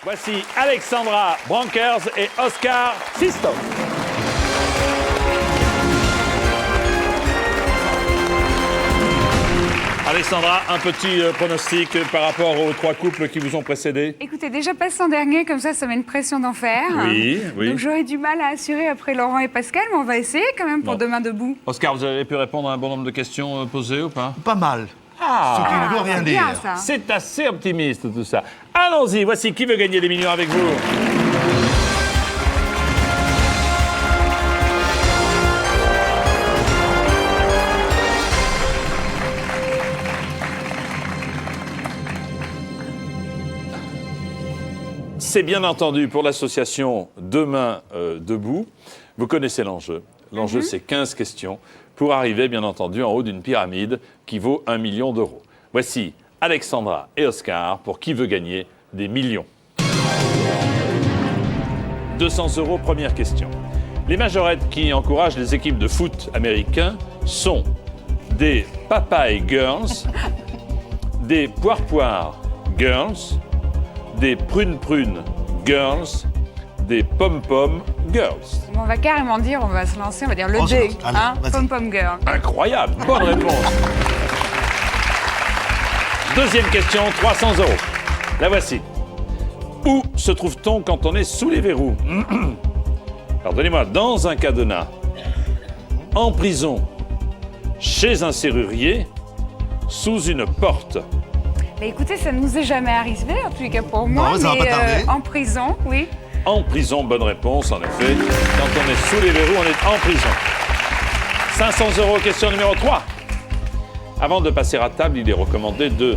Voici Alexandra Brankers et Oscar Sisto. Alexandra, un petit pronostic par rapport aux 3 couples qui vous ont précédés? Écoutez, déjà passe en dernier, comme ça met une pression d'enfer. Oui. Donc j'aurais du mal à assurer après Laurent et Pascal, mais on va essayer quand même pour demain debout. Oscar, vous avez pu répondre à un bon nombre de questions posées ou pas? Pas mal. Ce qui ne veut rien dire. Bien, ça. C'est assez optimiste tout ça. Allons-y, voici qui veut gagner des millions avec vous. C'est bien entendu pour l'association Demain Debout. Vous connaissez l'enjeu. L'enjeu, c'est 15 questions pour arriver, bien entendu, en haut d'une pyramide qui vaut 1 million d'euros. Voici Alexandra et Oscar pour qui veut gagner des millions. 200 euros, première question. Les majorettes qui encouragent les équipes de foot américains sont des Papaye Girls, des Poire Girls, des Prune Girls, des Pom Girls. On va carrément dire, on va se lancer, on va dire le D, hein, Pom Girl. Incroyable, bonne réponse. Deuxième question, 300 euros. La voici. Où se trouve-t-on quand on est sous les verrous? Pardonnez-moi, dans un cadenas, en prison, chez un serrurier, sous une porte. Mais écoutez, ça ne nous est jamais arrivé, en tous les cas pour moi, Non, ça va pas tarder. En prison, oui. En prison, bonne réponse, en effet. Quand on est sous les verrous, on est en prison. 500 euros, question numéro 3. Avant de passer à table, il est recommandé de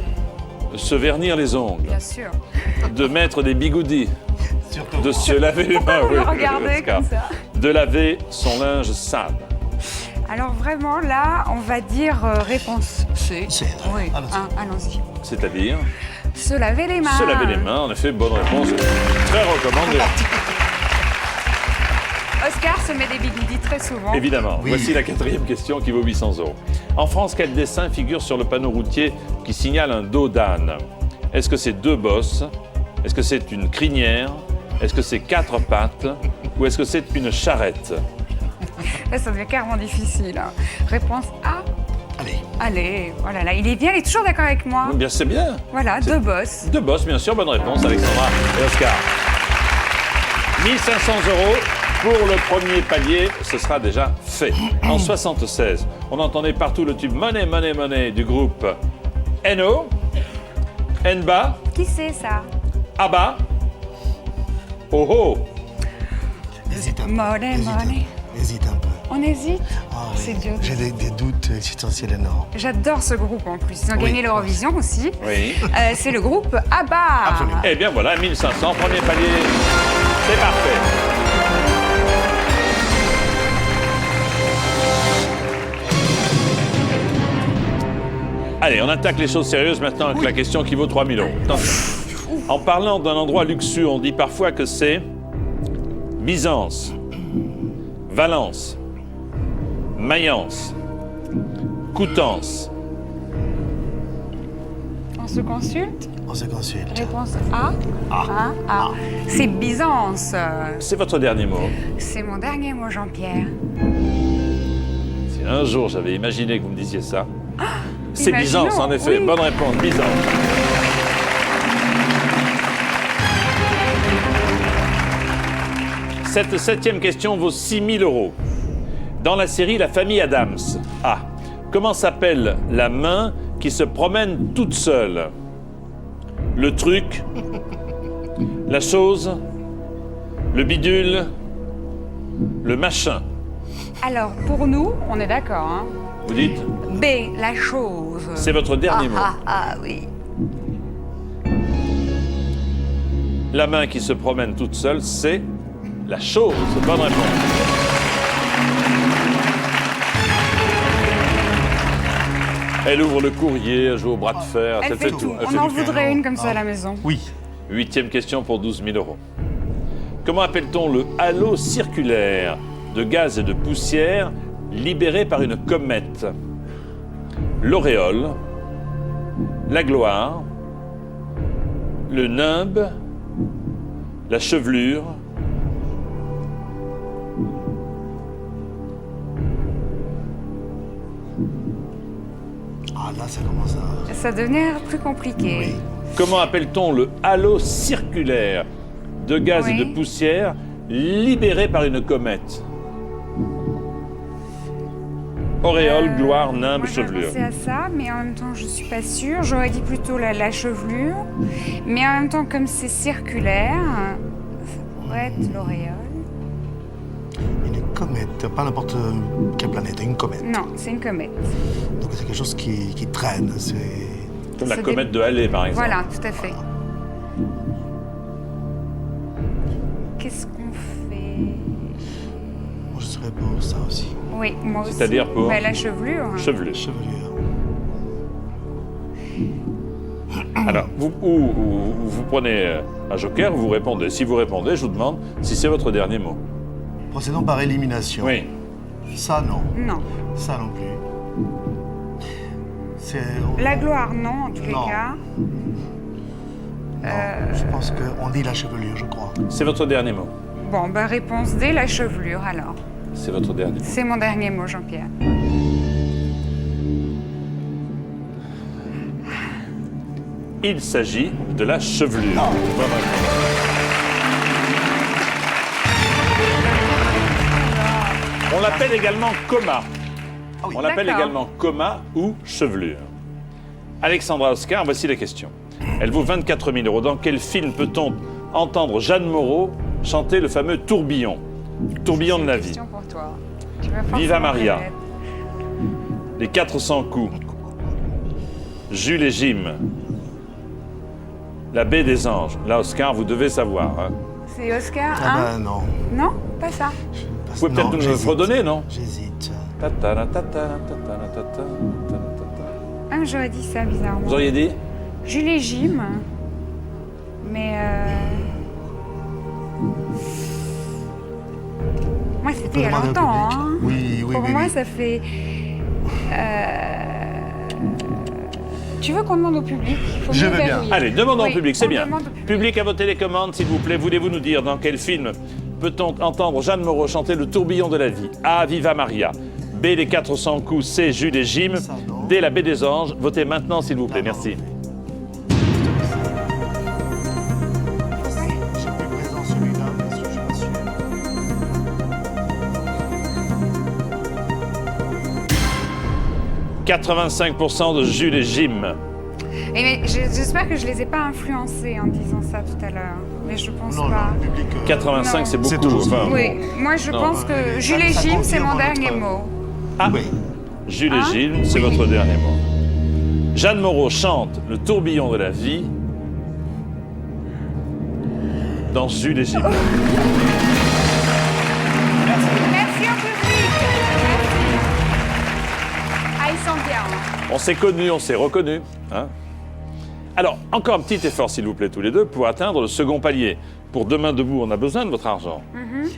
se vernir les ongles, Bien sûr. de mettre des bigoudis, Surtout. de se laver les mains, Vous me regardez comme ça. de laver son linge sale. Alors vraiment, là, on va dire réponse C. C, Oui, allons-y. hein, allons-y. C'est-à-dire Se laver les mains. se laver les mains, en effet, bonne réponse. Très recommandé. Oscar se met des bigoudis très souvent. Évidemment. Oui. Voici la 4e question qui vaut 800 euros. En France, quel dessin figure sur le panneau routier qui signale un dos d'âne? Est-ce que c'est 2 bosses? Est-ce que c'est une crinière? Est-ce que c'est 4 pattes? Ou est-ce que c'est une charrette? Là, ça devient carrément difficile. Hein. Réponse A. Allez. Allez, voilà, là, il est bien, il est toujours d'accord avec moi. Bien, c'est bien. Voilà, 2 bosses. 2 bosses, bien sûr. Bonne réponse, Alexandra et Oscar. 1500 euros pour le premier palier, ce sera déjà fait. En 76, on entendait partout le tube Money, Money, Money du groupe NO, NBA, Qui c'est ça? ABBA, Oh Oh. Hésite un peu. Money, money. Hésite un peu. On hésite? Ah, oui. C'est dur. J'ai des doutes existentiels énormes. J'adore ce groupe en plus. Ils ont Oui. gagné l'Eurovision aussi. Oui. C'est le groupe ABBA. Absolument. Eh bien voilà, 1500, premier palier, c'est parfait. Allez, on attaque les choses sérieuses maintenant avec la question qui vaut 3000 euros. Attention. En parlant d'un endroit luxueux, on dit parfois que c'est Byzance, Valence, Mayence, Coutances. On se consulte? On se consulte. Réponse A. A. C'est Byzance. C'est votre dernier mot. C'est mon dernier mot, Jean-Pierre. Si un jour j'avais imaginé que vous me disiez ça. C'est Imaginons, Byzance, en effet. oui. Bonne réponse, Byzance. Cette 7e question vaut 6000 euros. Dans la série La famille Adams, comment s'appelle la main qui se promène toute seule? Le truc, la chose, le bidule, le machin. Alors, pour nous, on est d'accord, hein? Vous dites, B, la chose. c'est votre dernier mot. Oui. La main qui se promène toute seule, c'est la chose. Bonne réponse. Elle ouvre le courrier, elle joue au bras de fer, Elle fait tout. Elle On fait en tout. voudrait une comme ça à la maison. Oui. 8e question pour 12 000 euros. Comment appelle-t-on le halo circulaire de gaz et de poussière libéré par une comète? L'auréole, la gloire, le nimbe la chevelure, Ah, là, ça commence à... Ça devenait plus compliqué. Oui. comment appelle-t-on le halo circulaire de gaz et Oui. de poussière libéré par une comète? Auréole, gloire, nimbe, Moi, j'ai chevelure. pensé à ça, mais en même temps, je suis pas sûre. J'aurais dit plutôt la chevelure. Mais en même temps, comme c'est circulaire, ça pourrait être l'auréole. Une comète, pas n'importe quelle planète, une comète. Non, c'est une comète. Donc c'est quelque chose qui traîne. C'est... Comme la Ça comète de Halley, par exemple. Voilà, tout à fait. Qu'est-ce qu'on fait? Moi, je serais pour ça aussi. Oui, moi aussi. C'est-à-dire pour Ben, la chevelure. Chevelure. Chevelure. Alors, vous prenez un joker, vous répondez. Si vous répondez, je vous demande si c'est votre dernier mot. Procédons par élimination. Oui. Ça, non. Non. Ça non plus. C'est... La gloire, non, en tous les Non. cas. Non, je pense qu'on dit la chevelure, je crois. C'est votre dernier mot. Bon, ben, réponse D, la chevelure, alors. C'est votre dernier mot. C'est mon dernier mot, Jean-Pierre. Il s'agit de la chevelure. Bonne réponse. On l'appelle également coma. oui. On l'appelle D'accord. également coma ou chevelure. Alexandra Oscar, voici la question. Elle vaut 24 000 €. Dans quel film peut-on entendre Jeanne Moreau chanter le fameux tourbillon? Tourbillon de la vie. Question pour toi. Tu vas forcément Viva Maria. connaître. Les 400 coups. Jules et Jim. La baie des anges. Là, Oscar, vous devez savoir. Hein. C'est Oscar, Ah hein? ben non. Non, pas ça. Vous pouvez peut-être nous le redonner, non? J'hésite. Ah, mais j'aurais dit ça, bizarrement. Vous auriez dit? Jules et Jim. Mais moi, c'était il y a demander au longtemps. public. Hein. Oui, oui, Pour oui, moi, oui. ça fait... Tu veux qu'on demande au public? Faut Je mieux veux bien. verrouiller. Allez, demandons Oui, au public, c'est on bien. demande au public. Public à vos télécommandes, s'il vous plaît. Voulez-vous nous dire dans quel film peut-on entendre Jeanne Moreau chanter le tourbillon de la vie? A. Viva Maria. B. Les 400 coups. C. Jules et Jim. Ça, non. D. La baie des anges. Votez maintenant, s'il vous plaît. Merci. J'ai plus présent celui-là, bien sûr, je suis pas sûr. 85% de Jules et Jim. Et mais j'espère que je les ai pas influencés en disant ça tout à l'heure. Mais je pense Non, pas. non, le public... 85, Non. c'est beaucoup. C'est toujours ça. enfin, Oui, moi je Non. pense que Jules et ça Jim, c'est mon confirme dernier notre- mot. Ah, Oui. Jules et Hein? Jim, c'est votre dernier mot. Jeanne Moreau chante le tourbillon de la vie dans Jules et Jim. Merci au public. Merci. Ah, ils sont bien. Hein. On s'est connus, on s'est reconnus. Hein. Alors, encore un petit effort, s'il vous plaît, tous les deux, pour atteindre le second palier. Pour Demain Debout, on a besoin de votre argent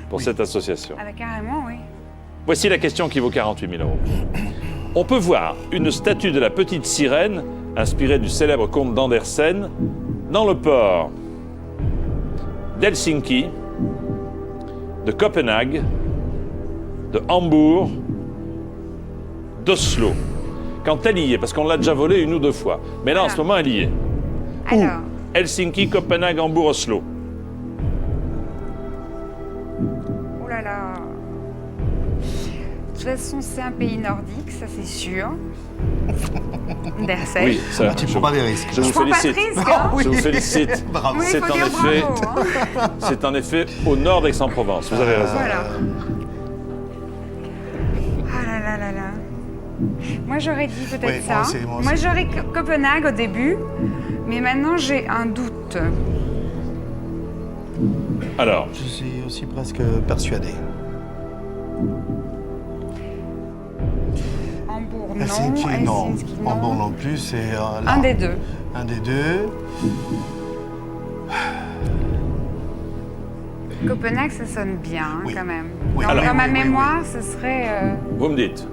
pour cette association. Ah bah carrément, oui. Voici la question qui vaut 48 000 €. On peut voir une statue de la petite sirène, inspirée du célèbre conte d'Andersen, dans le port d'Helsinki, de Copenhague, de Hambourg, d'Oslo. Quand elle y est, parce qu'on l'a déjà volée une ou deux fois. Mais là, en ce moment, elle y est. Alors, Helsinki, Copenhague, Hambourg, Oslo. oh là là. De toute façon, c'est un pays nordique, ça c'est sûr. Andersen. Oui, ça, Ah, tu prends pas des risques. je vous Je prends pas de félicite. risque, hein. Je vous félicite. Bravo. Oui, il C'est faut en dire effet- bravo. Hein. C'est en effet au nord d'Aix-en-Provence. Vous avez raison. Voilà. Ah là là là là. Moi j'aurais dit peut-être Oui, ça. moi aussi, moi aussi. Moi j'aurais Copenhague au début, mais maintenant j'ai un doute. Alors, Je suis aussi presque persuadé. Hambourg non, Helsinki, non. Helsinki, non. Hambourg non plus, c'est là. Un des deux. Un des deux. Copenhague ça sonne bien hein, Oui. quand même. Oui. Dans, Alors- dans ma Oui, oui, oui, mémoire ce serait... vous me dites.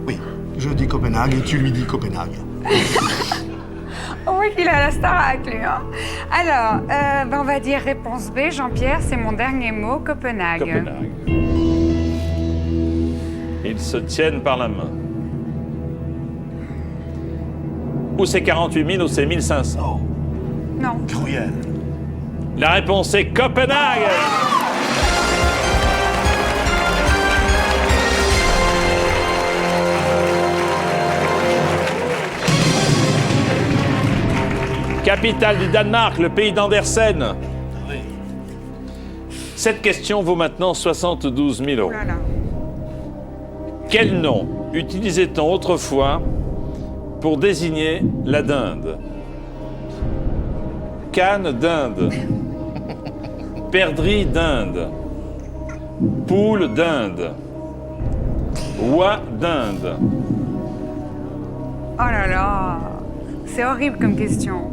Oui, je dis Copenhague et tu lui dis Copenhague. On voit qu'il a la Starac, lui. Hein. Alors, on va dire réponse B. Jean-Pierre, c'est mon dernier mot. Copenhague. Copenhague. Ils se tiennent par la main. Ou c'est 48 000 ou c'est 1500. Oh, Non. Gruyère. La réponse est Copenhague. Capitale du Danemark, le pays d'Andersen. Oui. Cette question vaut maintenant 72 000 euros. Oh là là. Quel nom utilisait-on autrefois pour désigner la dinde? Canne d'Inde. Perdrix d'Inde. Poule d'Inde. Oie d'Inde. Oh là là. C'est horrible comme question.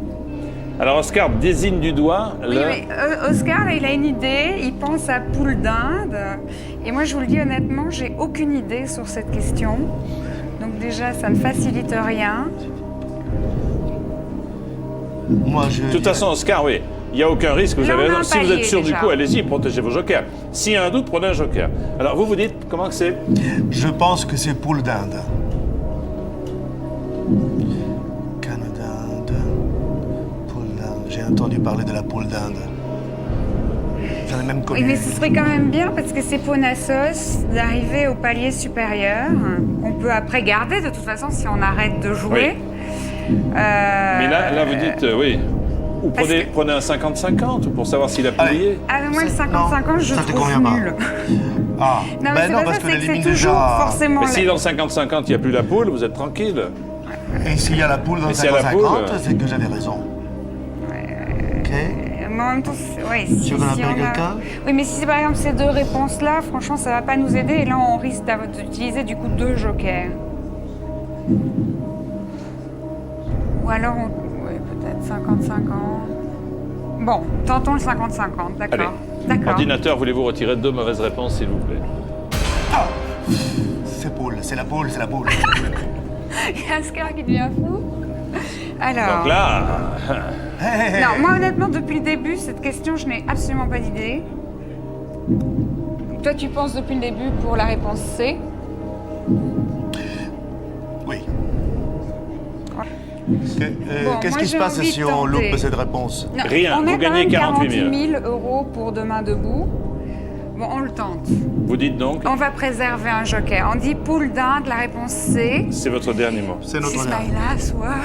Alors Oscar désigne du doigt Oui, le... mais Oscar, là, il a une idée, il pense à poule d'Inde. Et moi, je vous le dis honnêtement, j'ai aucune idée sur cette question. Donc déjà, ça ne facilite rien. Moi, je. De toute façon, Oscar, oui, il n'y a aucun risque, vous Là, avez on a raison. un Si vous êtes palier, sûr du déjà. coup, allez-y, protégez vos jokers. S'il y a un doute, prenez un joker. Alors vous dites, comment que c'est? Je pense que c'est poule d'Inde. Canne d'Inde. Poule d'Inde. J'ai entendu parler de la poule d'Inde. J'en ai même connu. Oui, mais ce serait quand même bien, parce que c'est Ponassos, d'arriver au palier supérieur. On peut après garder, de toute façon, si on arrête de jouer. Mais là, vous dites, oui. Ou Parce prenez un 50-50 ou pour savoir s'il a Allez. plié. Ah, mais moi, le Ça- 50-50, je ça te trouve convient pas. nul. Ah, Non, mais ben c'est non, pas parce ça, qu'on c'est que c'est élimine toujours déjà. forcément... Mais si dans le 50-50, il n'y a plus la poule, vous êtes tranquille. Et s'il y a la poule dans le Et s'il y a la 50-50, poule, c'est que j'avais raison. Ok. Mais en même temps, ouais, si, Tu veux appeler on a- quelqu'un? Oui, mais si c'est par exemple ces deux réponses-là, franchement, ça va pas nous aider. Et là, on risque d'utiliser du coup deux jokers. Ou alors, ouais, peut-être 50-50. Bon, tentons le 50-50, Allez. d'accord. D'accord. Ordinateur, voulez-vous retirer deux mauvaises réponses, s'il vous plaît? C'est poule, c'est la poule, c'est la poule. Il y a Oscar qui devient fou. Alors. Donc là, Hey, hey, hey. Non, moi honnêtement, depuis le début, cette question, je n'ai absolument pas d'idée. Toi, tu penses depuis le début pour la réponse C. Oui. Bon, Qu'est-ce moi, qui se j'ai passe envie si de on tenter. loupe cette réponse? Non, Rien, on vous a quand gagnez même 48 000. 000 euros pour Demain Debout. Bon, on le tente. vous dites donc, On va préserver un joker. On dit poule d'Inde, la réponse C. c'est votre dernier mot. C'est notre dernier. Ismaïla, soit.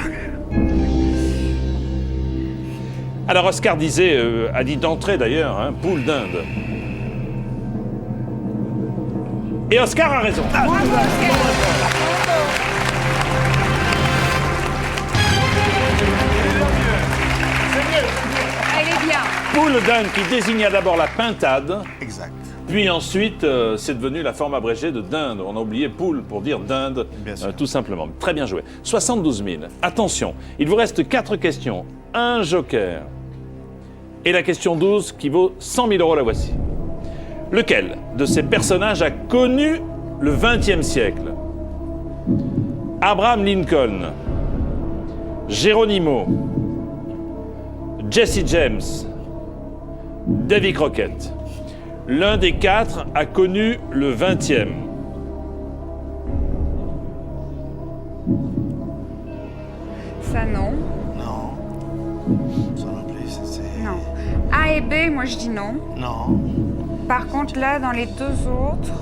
Alors Oscar disait, a dit d'entrée d'ailleurs, hein, poule d'Inde. Et Oscar a raison. Bravo, Oscar. Elle est bien. Poule d'Inde qui désigna d'abord la pintade, Exact. puis ensuite c'est devenu la forme abrégée de dinde. On a oublié poule pour dire dinde, Bien sûr. tout simplement. Très bien joué. 72 000. Attention, il vous reste 4 questions, un joker. Et la question 12 qui vaut 100 000 euros, la voici. Lequel de ces personnages a connu le XXe siècle? Abraham Lincoln, Geronimo, Jesse James, Davy Crockett. L'un des quatre a connu le XXe. Ça, non. Non. Ça non plus, c'est. Non. A et B, moi, je dis non. Non. Par contre, là, dans les deux autres,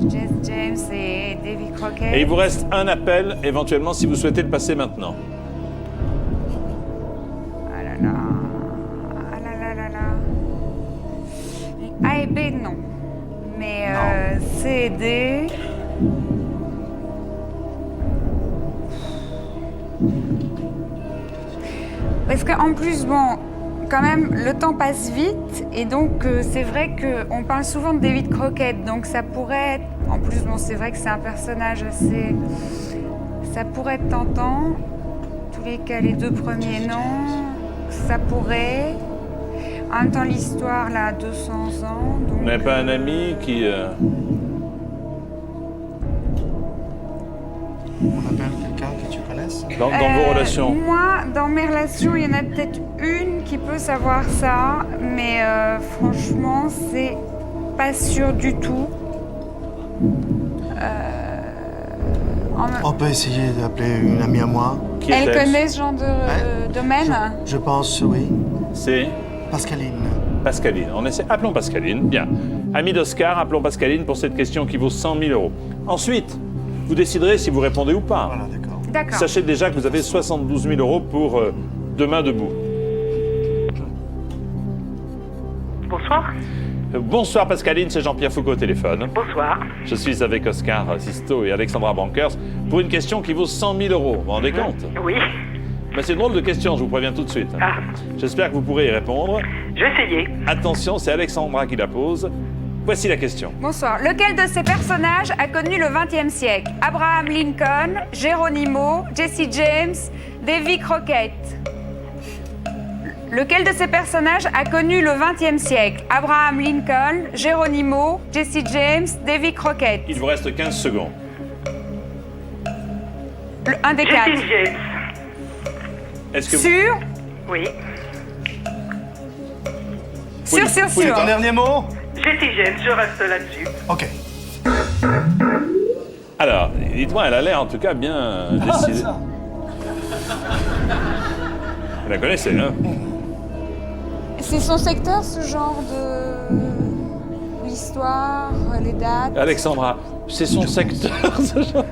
Jess James et Davy Crockett. Et il vous reste un appel, éventuellement, si vous souhaitez le passer maintenant. Ah là là. Ah là là là là. A et B, non. Mais C et D. Parce qu'en plus, bon, quand même, le temps passe vite. Et donc, c'est vrai qu'on parle souvent de David Crockett. Donc, ça pourrait être. En plus, bon, c'est vrai que c'est un personnage assez. Ça pourrait être tentant. En tous les cas, les deux premiers noms, ça pourrait. En même temps, l'histoire, là, a 200 ans. Donc, Vous n'avez pas un ami qui... On appelle quelqu'un qui tu connaisses? Dans vos relations? Moi, dans mes relations, il y en a peut-être une qui peut savoir ça, mais franchement, c'est pas sûr du tout. On peut essayer d'appeler une amie à moi. Qui Elle est-elle? connaît ce genre de domaine? Je pense, oui. C'est Pascaline. Pascaline. On essaie. Appelons Pascaline. Bien. Ami d'Oscar, appelons Pascaline pour cette question qui vaut 100 000 euros. Ensuite, vous déciderez si vous répondez ou pas. Voilà, d'accord. D'accord. Sachez déjà que vous avez 72 000 euros pour demain debout. Bonsoir. Bonsoir Pascaline, c'est Jean-Pierre Foucault au téléphone. Bonsoir. Je suis avec Oscar Sisto et Alexandra Bankers pour une question qui vaut 100 000 euros. Vous vous rendez compte? Oui. Ben, c'est une drôle de question, je vous préviens tout de suite. Ah, J'espère que vous pourrez y répondre. je vais essayer. Attention, c'est Alexandra qui la pose. Voici la question. Bonsoir. Lequel de ces personnages a connu le XXe siècle? Abraham Lincoln, Geronimo, Jesse James, Davy Crockett. Lequel de ces personnages a connu le XXe siècle? Abraham Lincoln, Geronimo, Jesse James, Davy Crockett. Il vous reste 15 secondes. Un des Jesse quatre. James. Est-ce que vous... Sûr? Oui. Sûr. Ton dernier mot? Jesse James, je reste là-dessus. Ok. Alors, dites-moi, elle a l'air en tout cas bien décidée. ça. Vous la connaissez, hein? C'est son secteur, ce genre de... l'histoire, les dates. Alexandra, c'est son secteur. ce genre.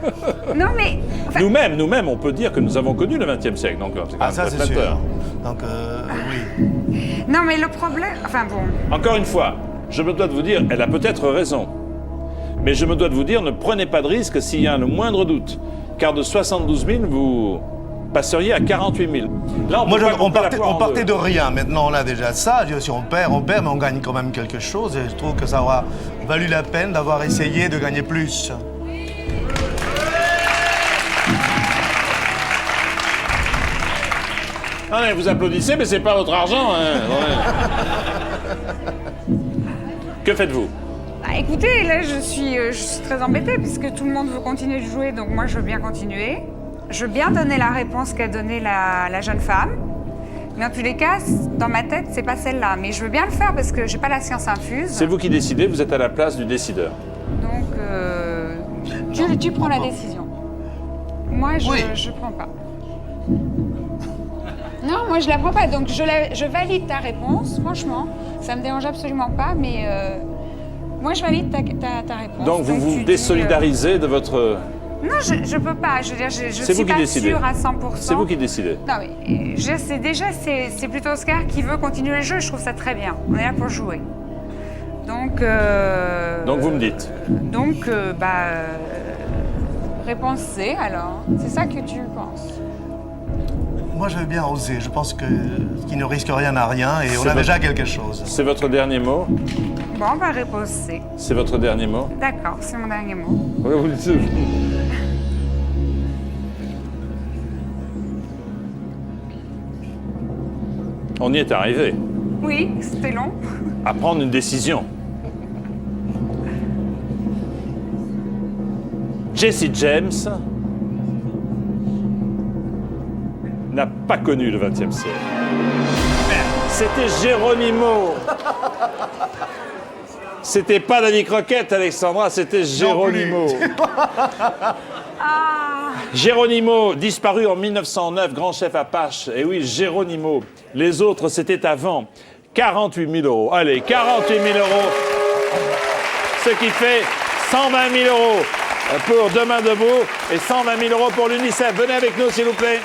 Non, mais... enfin, Nous-mêmes, on peut dire que nous avons connu le XXe siècle. Donc, c'est quand Ah, même ça, très c'est flatteur. sûr. Donc, oui. non, mais le problème... Enfin, bon... Encore une fois, je me dois de vous dire, elle a peut-être raison. Mais je me dois de vous dire, ne prenez pas de risque s'il y a le moindre doute. Car de 72 000, vous passeriez à 48 000. Là, Moi, peut pas on couper la partait, poire on en partait deux. de rien. Maintenant, on a déjà ça. Je veux dire, si on perd, mais on gagne quand même quelque chose. Et je trouve que ça aura valu la peine d'avoir essayé de gagner plus. Non, mais vous applaudissez, mais c'est pas votre argent. Hein. Ouais. Que faites-vous? Bah, écoutez, là, je suis très embêtée puisque tout le monde veut continuer de jouer, donc moi, je veux bien continuer. Je veux bien donner la réponse qu'a donnée la jeune femme. Mais en tous les cas, dans ma tête, c'est pas celle-là. Mais je veux bien le faire parce que j'ai pas la science infuse. C'est vous qui décidez, vous êtes à la place du décideur. Donc, tu prends la décision. Moi, Oui. je prends pas. Non, moi, je la prends pas. Donc, je valide ta réponse, franchement. Ça me dérange absolument pas, mais moi, je valide ta réponse. Donc vous tu vous dis, désolidarisez de votre... Non, je peux pas. Je veux dire, je C'est suis vous qui pas décidez. sûre à 100%. C'est vous qui décidez. Non, mais c'est plutôt Oscar qui veut continuer le jeu. Je trouve ça très bien. On est là pour jouer. Donc Donc vous me dites. Réponse C, alors. C'est ça que tu penses? Moi, je veux bien oser. Je pense que qu'il ne risque rien à rien et on C'est a votre- déjà quelque chose. C'est votre dernier mot? Bon, réponse C. C'est votre dernier mot? D'accord, c'est mon dernier mot. Oui, vous le dites. On y est arrivé. Oui, c'était long. À prendre une décision. Jesse James n'a pas connu le XXe siècle. C'était Geronimo. C'était pas Davy Crockett, Alexandra, c'était Geronimo. Geronimo, disparu en 1909, grand chef Apache. Et oui, Geronimo. Les autres, c'était avant. 48 000 euros. Allez, 48 000 euros. Ce qui fait 120 000 euros pour Demain Debout et 120 000 euros pour l'UNICEF. Venez avec nous, s'il vous plaît.